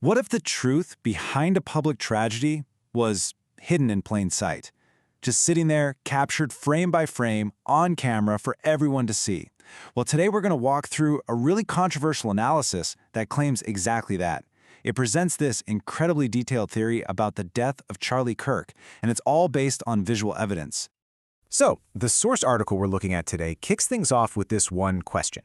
What if the truth behind a public tragedy was hidden in plain sight? Just sitting there, captured frame by frame, on camera for everyone to see. Well, today we're going to walk through a really controversial analysis that claims exactly that. It presents this incredibly detailed theory about the death of Charlie Kirk, and it's all based on visual evidence. So, the source article we're looking at today kicks things off with this one question.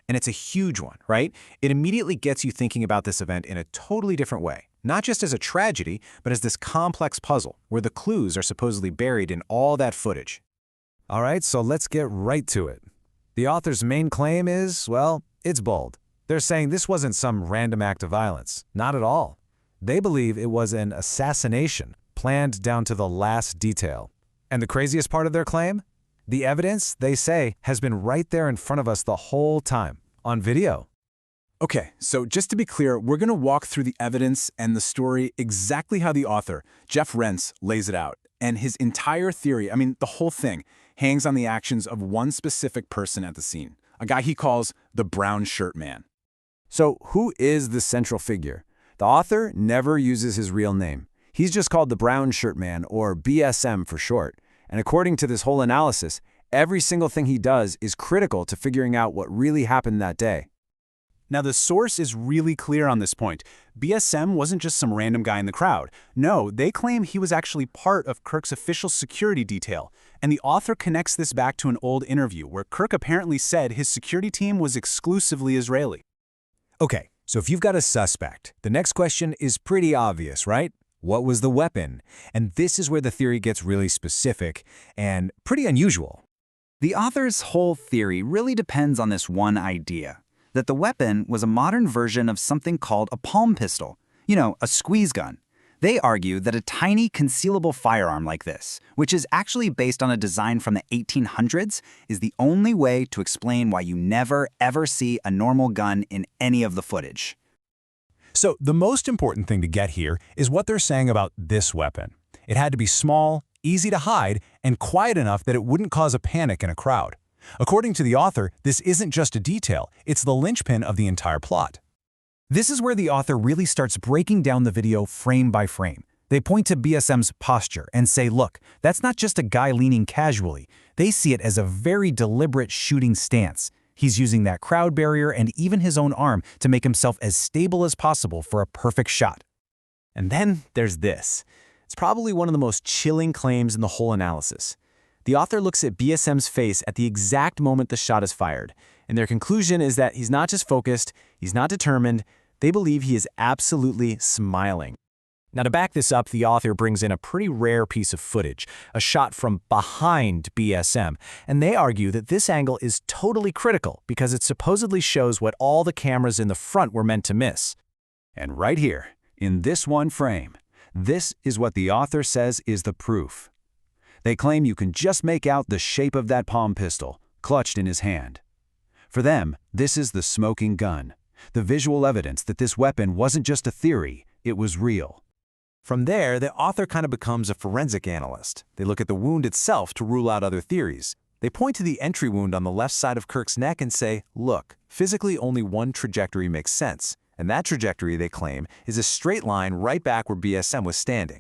And it's a huge one, right? It immediately gets you thinking about this event in a totally different way. Not just as a tragedy, but as this complex puzzle where the clues are supposedly buried in all that footage. All right, so let's get right to it. The author's main claim is, well, it's bold. They're saying this wasn't some random act of violence. Not at all. They believe it was an assassination, planned down to the last detail. And the craziest part of their claim? The evidence, they say, has been right there in front of us the whole time, on video. Okay, so just to be clear, we're going to walk through the evidence and the story exactly how the author, Jeff Rense, lays it out. And his entire theory, the whole thing, hangs on the actions of one specific person at the scene, a guy he calls the brown shirt man. So who is the central figure? The author never uses his real name. He's just called the brown shirt man, or BSM for short. And according to this whole analysis, every single thing he does is critical to figuring out what really happened that day. Now, the source is really clear on this point. BSM wasn't just some random guy in the crowd. No, they claim he was actually part of Kirk's official security detail. And the author connects this back to an old interview where Kirk apparently said his security team was exclusively Israeli. Okay, so if you've got a suspect, the next question is pretty obvious, right? What was the weapon? And this is where the theory gets really specific and pretty unusual. The author's whole theory really depends on this one idea, that the weapon was a modern version of something called a palm pistol, a squeeze gun. They argue that a tiny concealable firearm like this, which is actually based on a design from the 1800s, is the only way to explain why you never, ever see a normal gun in any of the footage. So the most important thing to get here is what they're saying about this weapon. It had to be small, easy to hide, and quiet enough that it wouldn't cause a panic in a crowd. According to the author, this isn't just a detail, it's the linchpin of the entire plot. This is where the author really starts breaking down the video frame by frame. They point to BSM's posture and say, look, that's not just a guy leaning casually. They see it as a very deliberate shooting stance. He's using that crowd barrier and even his own arm to make himself as stable as possible for a perfect shot. And then there's this. It's probably one of the most chilling claims in the whole analysis. The author looks at BSM's face at the exact moment the shot is fired, and their conclusion is that he's not just focused, he's not determined, they believe he is absolutely smiling. Now, to back this up, the author brings in a pretty rare piece of footage, a shot from behind BSM, and they argue that this angle is totally critical because it supposedly shows what all the cameras in the front were meant to miss. And right here, in this one frame, this is what the author says is the proof. They claim you can just make out the shape of that palm pistol, clutched in his hand. For them, this is the smoking gun, the visual evidence that this weapon wasn't just a theory, it was real. From there, the author kind of becomes a forensic analyst. They look at the wound itself to rule out other theories. They point to the entry wound on the left side of Kirk's neck and say, look, physically only one trajectory makes sense. And that trajectory, they claim, is a straight line right back where BSM was standing.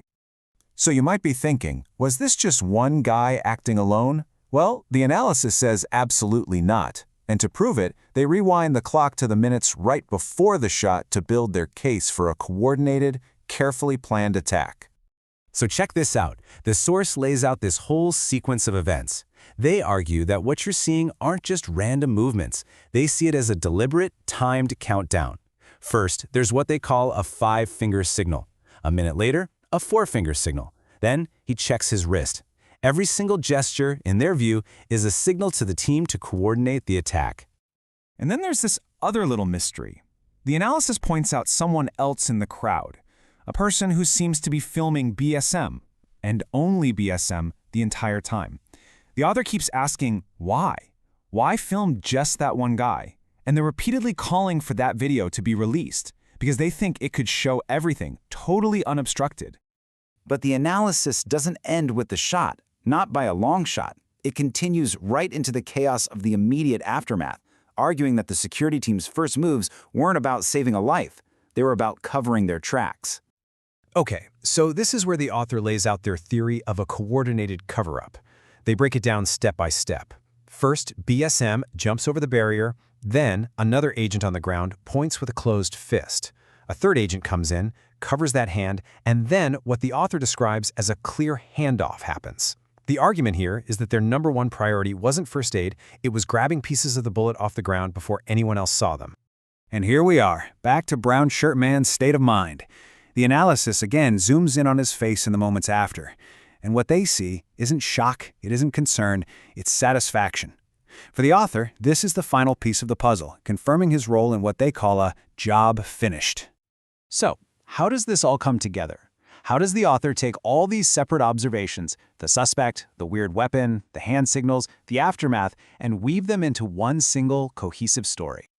So you might be thinking, was this just one guy acting alone? Well, the analysis says absolutely not. And to prove it, they rewind the clock to the minutes right before the shot to build their case for a coordinated, carefully planned attack. So check this out. The source lays out this whole sequence of events. They argue that what you're seeing aren't just random movements. They see it as a deliberate, timed countdown. First, there's what they call a 5-finger signal. A minute later, a 4-finger signal. Then he checks his wrist. Every single gesture, in their view, is a signal to the team to coordinate the attack. And then there's this other little mystery. The analysis points out someone else in the crowd. A person who seems to be filming BSM, and only BSM, the entire time. The author keeps asking, why? Why film just that one guy? And they're repeatedly calling for that video to be released, because they think it could show everything, totally unobstructed. But the analysis doesn't end with the shot, not by a long shot. It continues right into the chaos of the immediate aftermath, arguing that the security team's first moves weren't about saving a life. They were about covering their tracks. Okay, so this is where the author lays out their theory of a coordinated cover-up. They break it down step by step. First, BSM jumps over the barrier, then another agent on the ground points with a closed fist. A third agent comes in, covers that hand, and then what the author describes as a clear handoff happens. The argument here is that their number one priority wasn't first aid, it was grabbing pieces of the bullet off the ground before anyone else saw them. And here we are, back to Brown Shirt Man's state of mind. The analysis again zooms in on his face in the moments after. And what they see isn't shock, it isn't concern, it's satisfaction. For the author, this is the final piece of the puzzle, confirming his role in what they call a job finished. So, how does this all come together? How does the author take all these separate observations, the suspect, the weird weapon, the hand signals, the aftermath, and weave them into one single, cohesive story?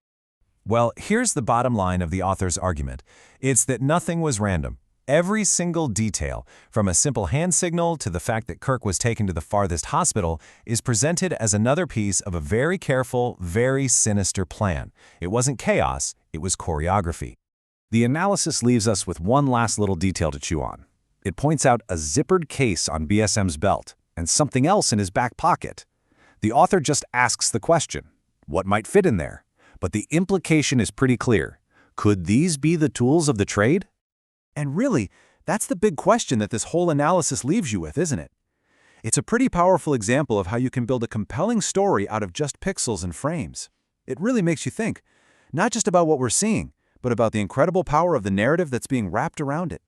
Well, here's the bottom line of the author's argument. It's that nothing was random. Every single detail, from a simple hand signal to the fact that Kirk was taken to the farthest hospital, is presented as another piece of a very careful, very sinister plan. It wasn't chaos, it was choreography. The analysis leaves us with one last little detail to chew on. It points out a zippered case on BSM's belt and something else in his back pocket. The author just asks the question, what might fit in there? But the implication is pretty clear. Could these be the tools of the trade? And really, that's the big question that this whole analysis leaves you with, isn't it? It's a pretty powerful example of how you can build a compelling story out of just pixels and frames. It really makes you think, not just about what we're seeing, but about the incredible power of the narrative that's being wrapped around it.